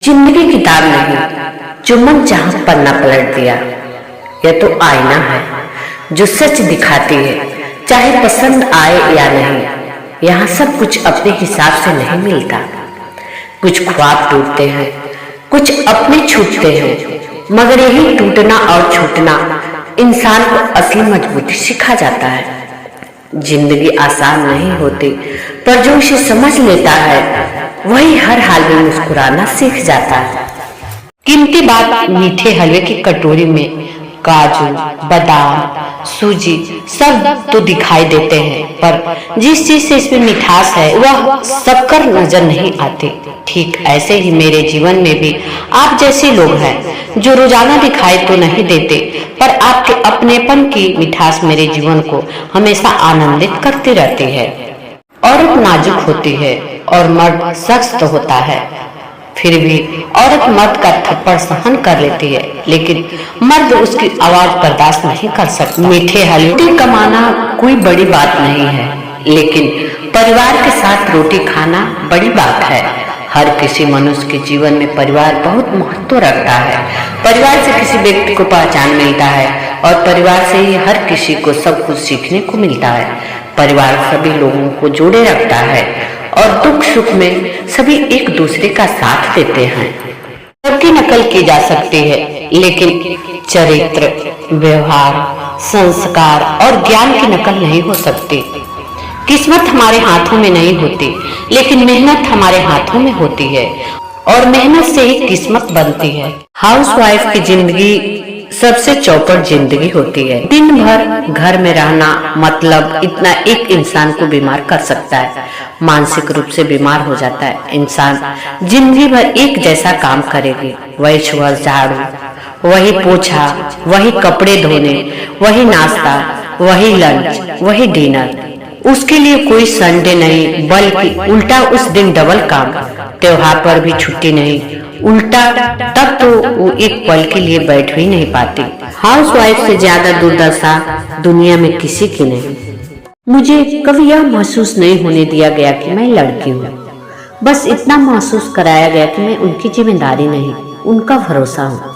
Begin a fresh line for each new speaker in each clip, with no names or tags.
जिंदगी किताब नहीं जो मन चाह पन्ना पलट दिया। यह तो आईना है जो सच दिखाती है, चाहे पसंद आए या नहीं। यहाँ सब कुछ अपने हिसाब से नहीं मिलता। कुछ ख्वाब टूटते हैं, कुछ अपने छूटते हैं, मगर यही टूटना और छूटना इंसान को असली मजबूती सिखा जाता है। जिंदगी आसान नहीं होती, पर जो इसे समझ लेता है वही हर हाल में मुस्कुराना सीख जाता है। कीमती बात मीठे हलवे की कटोरी में काजू, बादाम, सूजी सब तो दिखाई देते हैं, पर जिस चीज से इसमें मिठास है वह सबकर नजर नहीं आती। ठीक ऐसे ही मेरे जीवन में भी आप जैसे लोग हैं जो रोजाना दिखाई तो नहीं देते, पर आपके अपनेपन की मिठास मेरे जीवन को हमेशा आनंदित करती रहती है। औरत नाजुक होती है और मर्द सख्त होता है, फिर भी औरत मर्द का थप्पड़ सहन कर लेती है, लेकिन मर्द उसकी आवाज बर्दाश्त नहीं कर सकता। मीठे हलवे कमाना कोई बड़ी बात नहीं है, लेकिन परिवार के साथ रोटी खाना बड़ी बात है। हर किसी मनुष्य के जीवन में परिवार बहुत महत्व रखता है। परिवार से किसी व्यक्ति को पहचान मिलता है और परिवार से ही हर किसी को सब कुछ सीखने को मिलता है। परिवार सभी लोगों को जोड़े रखता है और दुख सुख में सभी एक दूसरे का साथ देते हैं। सबकी नकल की जा सकती है, लेकिन चरित्र, व्यवहार, संस्कार और ज्ञान की नकल नहीं हो सकती। किस्मत हमारे हाथों में नहीं होती, लेकिन मेहनत हमारे हाथों में होती है और मेहनत से ही किस्मत बनती है। हाउसवाइफ की जिंदगी सबसे चौपट जिंदगी होती है। दिन भर घर में रहना मतलब इतना एक इंसान को बीमार कर सकता है, मानसिक रूप से बीमार हो जाता है। इंसान जिंदगी भर एक जैसा काम करेगी, वही सुबह झाड़ू, वही पोछा, वही कपड़े धोने, वही नाश्ता, वही लंच, वही डिनर। उसके लिए कोई संडे नहीं, बल्कि उल्टा उस दिन डबल काम। त्योहार पर भी छुट्टी नहीं, उल्टा तब तो वो एक पल के लिए बैठ भी नहीं पाती। हाउसवाइफ से ज्यादा दुर्दशा दुनिया में किसी की नहीं। मुझे कभी यह महसूस नहीं होने दिया गया कि मैं लड़की हूँ। बस इतना महसूस कराया गया कि मैं उनकी जिम्मेदारी नहीं, उनका भरोसा हूँ।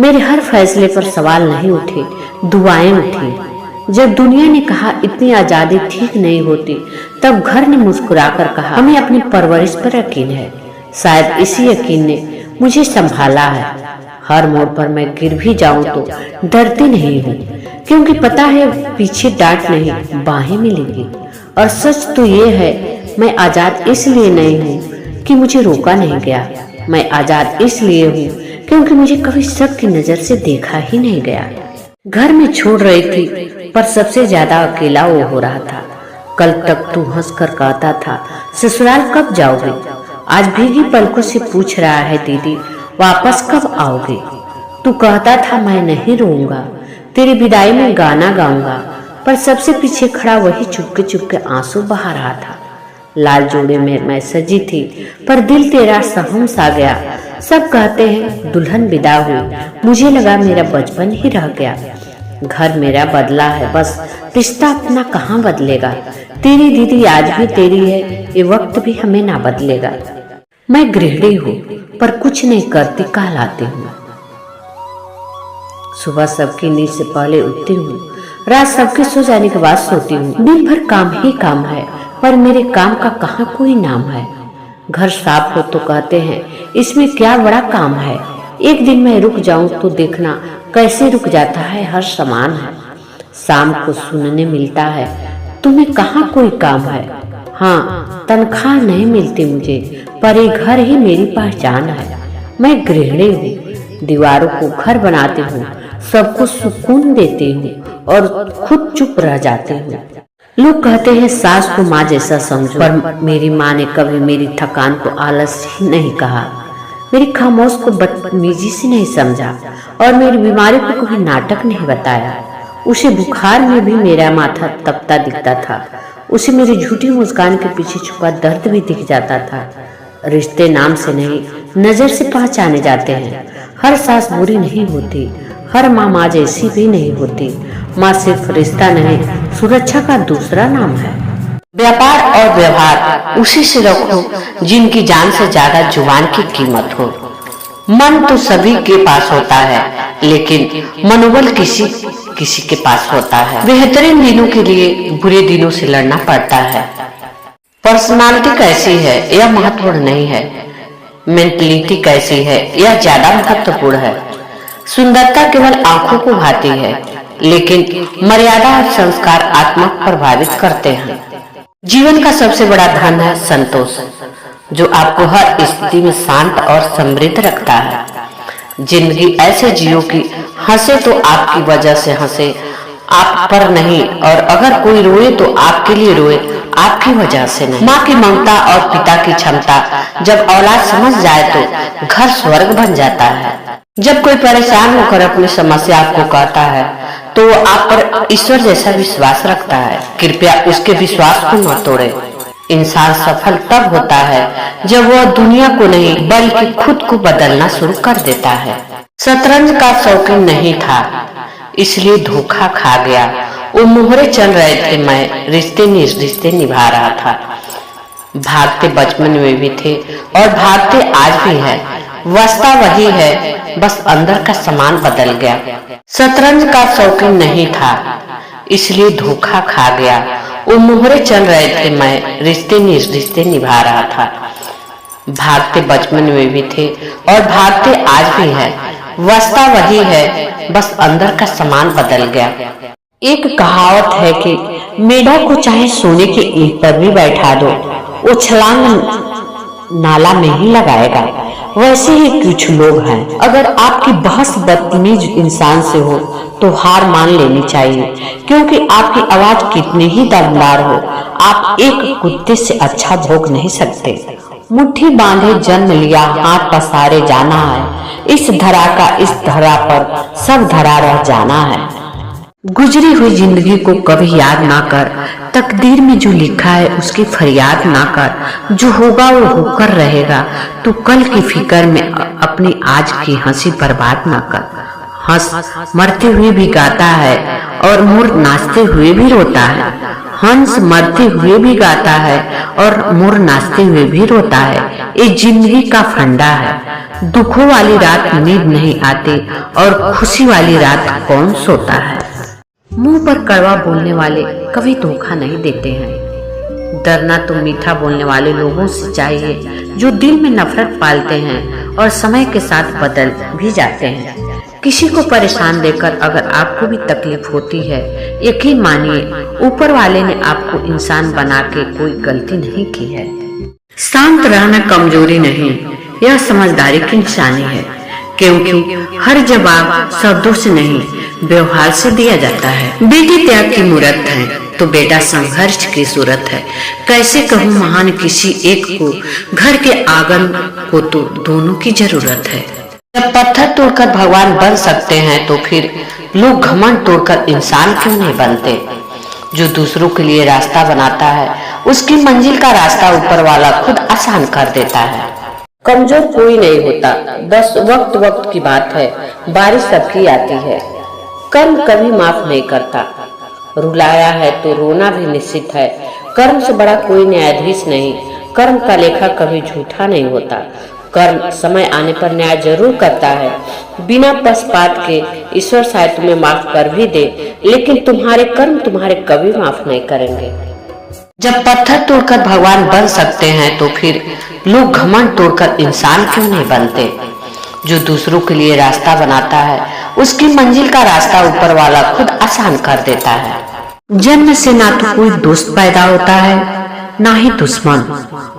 मेरे हर फैसले पर सवाल नहीं उठे, दुआएं उठी। जब दुनिया ने कहा इतनी आजादी ठीक नहीं होती, तब घर ने मुस्कुराकर कहा हमें अपनी परवरिश पर यकीन है। शायद इसी यकीन ने मुझे संभाला है। हर मोड़ पर मैं गिर भी जाऊं तो डरती नहीं हूँ, क्योंकि पता है पीछे डांट नहीं बाहें मिलेगी। और सच तो ये है, मैं आजाद इसलिए नहीं हूँ कि मुझे रोका नहीं गया। मैं आजाद इसलिए हूँ क्योंकि मुझे कभी सबकी नजर से देखा ही नहीं गया। घर में छोड़ रही थी, पर सबसे ज्यादा अकेला वो हो रहा था। कल तक तू हंसकर कहता था ससुराल कब जाओगे, आज भीगी पलकों से पूछ रहा है दीदी वापस कब आओगे। तू कहता था मैं नहीं रोऊंगा, तेरी विदाई में गाना गाऊंगा, पर सबसे पीछे खड़ा वही चुपके चुपके आंसू बहा रहा था। लाल जोड़े में मैं सजी थी, पर दिल तेरा सहम सा गया। सब कहते हैं दुल्हन विदा हुई, मुझे लगा मेरा बचपन ही रह गया। घर मेरा बदला है, बस रिश्ता अपना कहाँ बदलेगा। तेरी दीदी आज भी तेरी है, ये वक्त भी हमें ना बदलेगा। मैं गृहिणी हूँ, पर कुछ नहीं करती कहलाती हूँ। सुबह सबकी नींद से पहले उठती हूँ, रात सबके सो जाने के बाद सोती हूँ। दिन भर काम ही काम है, पर मेरे काम का कहाँ कोई नाम है। घर साफ हो तो कहते हैं इसमें क्या बड़ा काम है। एक दिन मैं रुक जाऊं तो देखना कैसे रुक जाता है हर सामान है। शाम को सुनने मिलता है तुम्हें कहाँ कोई काम है। हाँ, तनख्वाह नहीं मिलती मुझे, पर ये घर ही मेरी पहचान है। मैं गृहिणी हूँ, दीवारों को घर बनाती हूँ, सबको सुकून देती हूँ और खुद चुप रह जाती हूँ। लोग कहते हैं सास को माँ जैसा समझो, पर मेरी माँ ने कभी मेरी थकान को आलस ही नहीं कहा, मेरी खामोश को बदतमीजी से नहीं समझा और मेरी बीमारी को कभी नाटक नहीं बताया। उसे बुखार में भी मेरा माथा तपता दिखता था, उसे मेरी झूठी मुस्कान के पीछे छुपा दर्द भी दिख जाता था। रिश्ते नाम से नहीं नजर से पहचाने जाते हैं। हर सास बुरी नहीं होती, हर माँ जैसी भी नहीं होती। माँ सिर्फ रिश्ता नहीं, सुरक्षा का दूसरा नाम है। व्यापार और व्यवहार उसी से रखो जिनकी जान से ज्यादा जुबान की कीमत हो। मन तो सभी के पास होता है, लेकिन मनोबल किसी किसी के पास होता है। बेहतरीन दिनों के लिए बुरे दिनों से लड़ना पड़ता है। पर्सनालिटी कैसी है यह महत्वपूर्ण नहीं है, मेंटलिटी कैसी है यह ज्यादा महत्वपूर्ण है। सुंदरता केवल आंखों को भाती है, लेकिन मर्यादा और संस्कार आत्मा को प्रभावित करते हैं। जीवन का सबसे बड़ा धन है संतोष, जो आपको हर स्थिति में शांत और समृद्ध रखता है। जिंदगी ऐसे जियो कि हंसे तो आपकी वजह से हंसे, आप पर नहीं, और अगर कोई रोए तो आपके लिए रोए, आपकी वजह से नहीं। माँ की ममता और पिता की क्षमता जब औलाद समझ जाए तो घर स्वर्ग बन जाता है। जब कोई परेशान होकर अपनी समस्या आपको कहता है तो वो आप पर ईश्वर जैसा विश्वास रखता है। कृपया उसके विश्वास को न तोड़े। इंसान सफल तब होता है जब वह दुनिया को नहीं बल्कि खुद को बदलना शुरू कर देता है। शतरंज का शौकीन नहीं था, इसलिए धोखा खा गया। वो मोहरे चल रहे थे, मैं रिश्ते निभा रहा था। भागते बचपन में भी थे और भागते आज भी है। वास्ता वही है, बस अंदर का सामान बदल गया। शतरंज का शौकीन नहीं था, इसलिए धोखा खा गया। वो मोहरे चल रहे थे, मैं रिश्ते निभा रहा था। भागते बचपन में भी थे और भागते आज भी है। वास्ता वही है, बस अंदर का सामान बदल गया। एक कहावत है कि मेढक को चाहे सोने की ईंट पर भी बैठा दो, वो छलांग नाला में ही लगाएगा। वैसे ही कुछ लोग हैं। अगर आपकी बहस बदतमीज इंसान से हो तो हार मान लेनी चाहिए, क्योंकि आपकी आवाज कितनी ही दमदार हो, आप एक कुत्ते से अच्छा भौंक नहीं सकते। मुट्ठी बांधे जन्म लिया, हाथ पसारे जाना है। इस धरा का इस धरा पर सब धरा रह जाना है। गुजरी हुई जिंदगी को कभी याद ना कर, तकदीर में जो लिखा है उसकी फरियाद ना कर। जो होगा वो होकर रहेगा, तू कल की फिक्र में अपनी आज की हंसी बर्बाद ना कर। हंस मरते हुए भी गाता है और मोर नाचते हुए भी रोता है। हंस मरते हुए भी गाता है और मोर नाचते हुए भी रोता है। ये जिंदगी का फंडा है। दुखों वाली रात नींद नहीं आती और खुशी वाली रात कौन सोता है। मुंह पर कड़वा बोलने वाले कभी धोखा नहीं देते हैं। डरना तो मीठा बोलने वाले लोगों से चाहिए, जो दिल में नफरत पालते हैं और समय के साथ बदल भी जाते हैं। किसी को परेशान देखकर अगर आपको भी तकलीफ होती है, यकीन मानिए ऊपर वाले ने आपको इंसान बना के कोई गलती नहीं की है। शांत रहना कमजोरी नहीं, यह समझदारी की निशानी है, क्योंकि हर जवाब शब्दों से नहीं व्यवहार से दिया जाता है। बेटी त्याग की मूरत है तो बेटा संघर्ष की सूरत है। कैसे कहूँ महान किसी एक को, घर के आंगन को तो दोनों की जरूरत है। जब पत्थर तोड़कर भगवान बन सकते हैं तो फिर लोग घमंड तोड़कर इंसान क्यों नहीं बनते। जो दूसरों के लिए रास्ता बनाता है उसकी मंजिल का रास्ता ऊपर वाला खुद आसान कर देता है। कमजोर कोई नहीं होता, बस वक्त वक्त की बात है। बारिश सबकी आती है, कर्म कभी माफ नहीं करता। रुलाया है तो रोना भी निश्चित है। कर्म से बड़ा कोई न्यायाधीश नहीं। कर्म का लेखा कभी झूठा नहीं होता। कर्म समय आने पर न्याय जरूर करता है। बिना पक्षपात के ईश्वर शायद तुम्हें माफ कर भी दे, लेकिन तुम्हारे कर्म तुम्हारे कभी माफ नहीं करेंगे। जब पत्थर तोड़कर भगवान बन सकते हैं तो फिर लोग घमंड तोड़कर इंसान क्यों नहीं बनते। जो दूसरों के लिए रास्ता बनाता है उसकी मंजिल का रास्ता ऊपर वाला खुद आसान कर देता है। जन्म से ना तो कोई दोस्त पैदा होता है ना ही दुश्मन,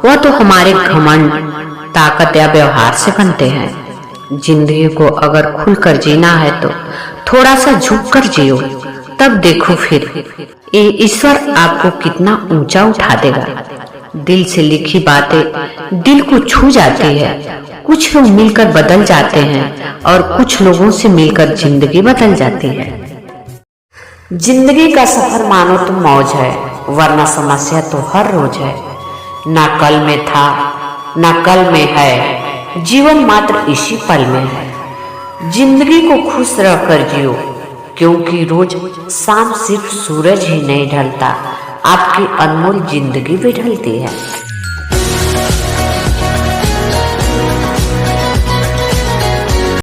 वह तो हमारे घमंड, ताकत या व्यवहार से बनते हैं। जिंदगी को अगर खुलकर जीना है तो थोड़ा सा झुक कर जियो, तब देखो फिर ये ईश्वर आपको कितना ऊंचा उठा देगा। दिल से लिखी बातें दिल को छू जाती है। कुछ लोग मिलकर बदल जाते हैं और कुछ लोगों से मिलकर जिंदगी बदल जाती है। जिंदगी का सफर मानो तो मौज है, वरना समस्या तो हर रोज है। ना कल में था ना कल में है, जीवन मात्र इसी पल में है। जिंदगी को खुश रहकर जियो, क्योंकि रोज शाम सिर्फ सूरज ही नहीं ढलता, आपकी अनमोल जिंदगी भी ढलती है।